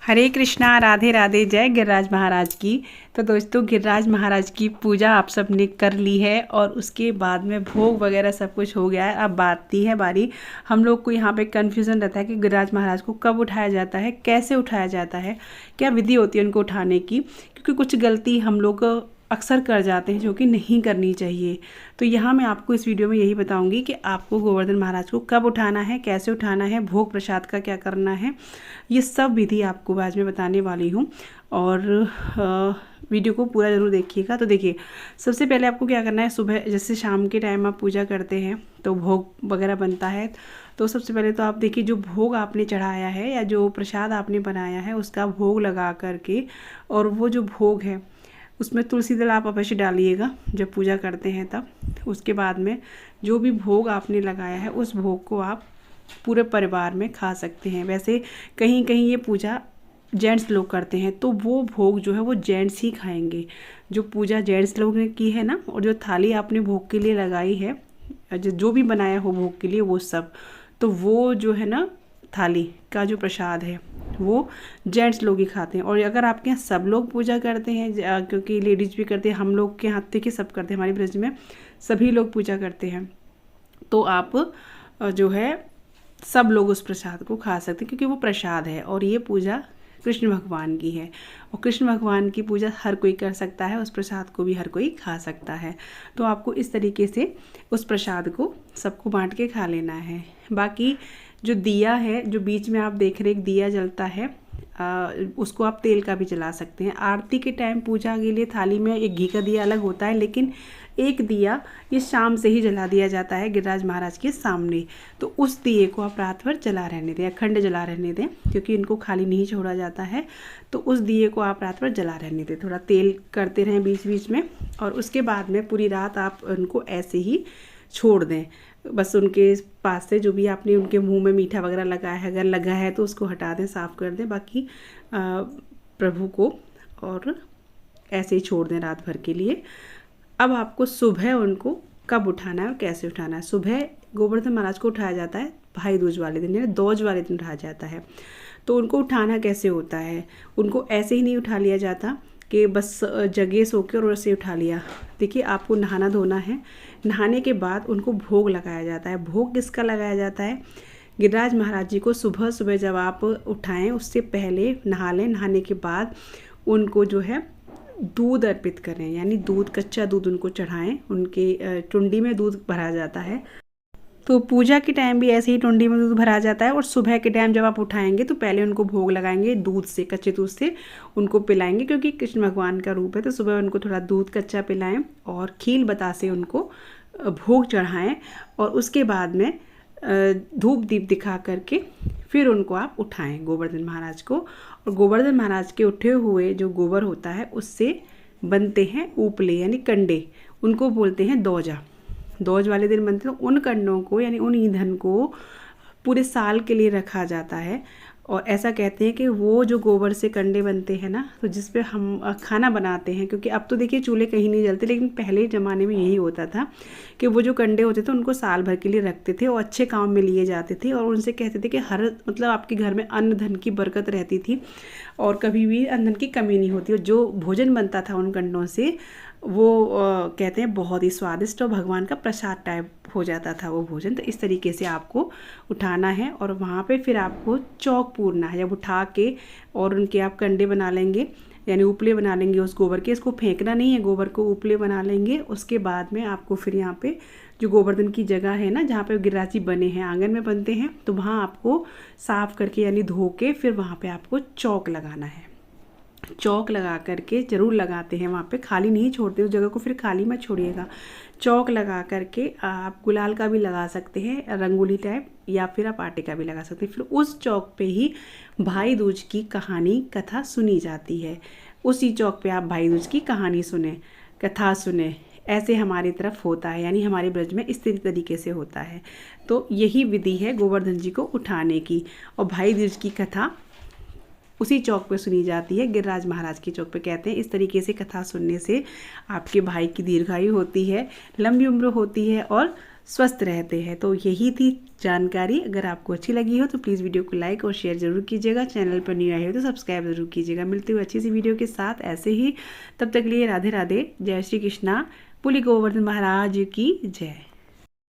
हरे कृष्णा, राधे राधे, जय गिरिराज महाराज की। तो दोस्तों, गिरिराज महाराज की पूजा आप सब ने कर ली है और उसके बाद में भोग वगैरह सब कुछ हो गया है। अब आती है बारी, हम लोग को यहाँ पे कन्फ्यूज़न रहता है कि गिरिराज महाराज को कब उठाया जाता है, कैसे उठाया जाता है, क्या विधि होती है उनको उठाने की, क्योंकि कुछ गलती हम लोग अक्सर कर जाते हैं जो कि नहीं करनी चाहिए। तो यहाँ मैं आपको इस वीडियो में यही बताऊंगी कि आपको गोवर्धन महाराज को कब उठाना है, कैसे उठाना है, भोग प्रसाद का क्या करना है, ये सब विधि आपको आज मैं बताने वाली हूँ। और वीडियो को पूरा ज़रूर देखिएगा। तो देखिए, सबसे पहले आपको क्या करना है, सुबह जैसे शाम के टाइम आप पूजा करते हैं तो भोग वगैरह बनता है। तो सबसे पहले तो आप देखिए, जो भोग आपने चढ़ाया है या जो प्रसाद आपने बनाया है उसका भोग लगा करके, और वो जो भोग है उसमें तुलसी दल आप अवश्य डालिएगा जब पूजा करते हैं तब। उसके बाद में जो भी भोग आपने लगाया है उस भोग को आप पूरे परिवार में खा सकते हैं। वैसे कहीं कहीं ये पूजा जेंट्स लोग करते हैं तो वो भोग जो है वो जेंट्स ही खाएंगे। जो पूजा जेंट्स लोग ने की है ना, और जो थाली आपने भोग के लिए लगाई है, जो भी बनाया हो भोग के लिए वो सब, तो वो जो है ना थाली का जो प्रसाद है वो जेंट्स लोग ही खाते हैं। और अगर आपके यहाँ सब लोग पूजा करते हैं, क्योंकि लेडीज़ भी करते हैं, हम लोग के यहाँ देखिए सब करते हैं, हमारे ब्रज में सभी लोग पूजा करते हैं, तो आप जो है सब लोग उस प्रसाद को खा सकते हैं, क्योंकि वो प्रसाद है और ये पूजा कृष्ण भगवान की है। और कृष्ण भगवान की पूजा हर कोई कर सकता है, उस प्रसाद को भी हर कोई खा सकता है। तो आपको इस तरीके से उस प्रसाद को सबको बांट के खा लेना है। बाकी जो दिया है, जो बीच में आप देख रहे एक दिया जलता है, उसको आप तेल का भी जला सकते हैं। आरती के टाइम पूजा के लिए थाली में एक घी का दिया अलग होता है, लेकिन एक दिया ये शाम से ही जला दिया जाता है गिरिराज महाराज के सामने। तो उस दिए को आप रात भर जला रहने दें, अखंड जला रहने दें, क्योंकि इनको खाली नहीं छोड़ा जाता है। तो उस दिए को आप रात भर जला रहने दें, थोड़ा तेल करते रहें बीच बीच में, और उसके बाद में पूरी रात आप उनको ऐसे ही छोड़ दें। बस उनके पास से जो भी आपने उनके मुंह में मीठा वगैरह लगाया है, अगर लगा है तो उसको हटा दें, साफ़ कर दें। बाकी प्रभु को और ऐसे ही छोड़ दें रात भर के लिए। अब आपको सुबह उनको कब उठाना है और कैसे उठाना है। सुबह गोवर्धन महाराज को उठाया जाता है भाई दूज वाले दिन, यानी दोज वाले दिन उठाया जाता है। तो उनको उठाना कैसे होता है, उनको ऐसे ही नहीं उठा लिया जाता कि बस जगह सो के और वैसे उठा लिया। देखिए, आपको नहाना धोना है, नहाने के बाद उनको भोग लगाया जाता है। भोग किसका लगाया जाता है, गिरिराज महाराज जी को सुबह सुबह जब आप उठाएं उससे पहले नहा लें। नहाने के बाद उनको जो है दूध अर्पित करें, यानी दूध, कच्चा दूध उनको चढ़ाएं। उनके टुंडी में दूध भरा जाता है, तो पूजा के टाइम भी ऐसे ही टुंडी में दूध भरा जाता है। और सुबह के टाइम जब आप उठाएंगे तो पहले उनको भोग लगाएंगे दूध से, कच्चे दूध से उनको पिलाएंगे, क्योंकि कृष्ण भगवान का रूप है। तो सुबह उनको थोड़ा दूध कच्चा पिलाएं और खील बतासे उनको भोग चढ़ाएं, और उसके बाद में धूप दीप दिखा करके फिर उनको आप उठाएं गोवर्धन महाराज को। और गोवर्धन महाराज के उठे हुए जो गोबर होता है उससे बनते हैं उपले, यानी कंडे, उनको बोलते हैं दोजा। दोज वाले दिन बनते हैं। तो उन कंडों को, यानी उन ईंधन को पूरे साल के लिए रखा जाता है। और ऐसा कहते हैं कि वो जो गोबर से कंडे बनते हैं ना, तो जिस पे हम खाना बनाते हैं, क्योंकि अब तो देखिए चूल्हे कहीं नहीं जलते, लेकिन पहले ज़माने में यही होता था कि वो जो कंडे होते थे उनको साल भर के लिए रखते थे और अच्छे काम में लिए जाते थे। और उनसे कहते थे कि हर मतलब आपके घर में अन्न धन की बरकत रहती थी और कभी भी अन्न धन की कमी नहीं होती। और जो भोजन बनता था उन कंडों से, वो कहते हैं बहुत ही स्वादिष्ट और भगवान का प्रसाद टाइप हो जाता था वो भोजन। तो इस तरीके से आपको उठाना है और वहाँ पे फिर आपको चौक पूरना है। जब उठा के और उनके आप कंडे बना लेंगे, यानी उपले बना लेंगे उस गोबर के, इसको फेंकना नहीं है, गोबर को उपले बना लेंगे। उसके बाद में आपको फिर यहाँ पे जो गोवर्धन की जगह है ना, जहाँ पे गिरिराज जी बने हैं, आंगन में बनते हैं, तो वहाँ आपको साफ़ करके यानी धो के फिर वहाँ पे आपको चौक लगाना है। चौक लगा करके ज़रूर लगाते हैं वहाँ पे, खाली नहीं छोड़ते उस जगह को, फिर खाली मत छोड़िएगा। चौक लगा करके आप गुलाल का भी लगा सकते हैं, रंगोली टाइप, या फिर आप आटे का भी लगा सकते हैं। फिर उस चौक पे ही भाई दूज की कहानी, कथा सुनी जाती है। उसी चौक पे आप भाई दूज की कहानी सुने, कथा सुने। ऐसे हमारी तरफ होता है, यानी हमारे ब्रज में इस तरीके से होता है। तो यही विधि है गोवर्धन जी को उठाने की। और भाई दूज की कथा उसी चौक पे सुनी जाती है, गिरिराज महाराज के चौक पे। कहते हैं इस तरीके से कथा सुनने से आपके भाई की दीर्घायु होती है, लंबी उम्र होती है और स्वस्थ रहते हैं। तो यही थी जानकारी। अगर आपको अच्छी लगी हो तो प्लीज़ वीडियो को लाइक और शेयर ज़रूर कीजिएगा। चैनल पर न्यू आए हो तो सब्सक्राइब ज़रूर कीजिएगा। मिलते हुए अच्छी सी वीडियो के साथ ऐसे ही। तब तक के लिए राधे राधे, जय श्री कृष्णा, बोले गोवर्धन महाराज की जय।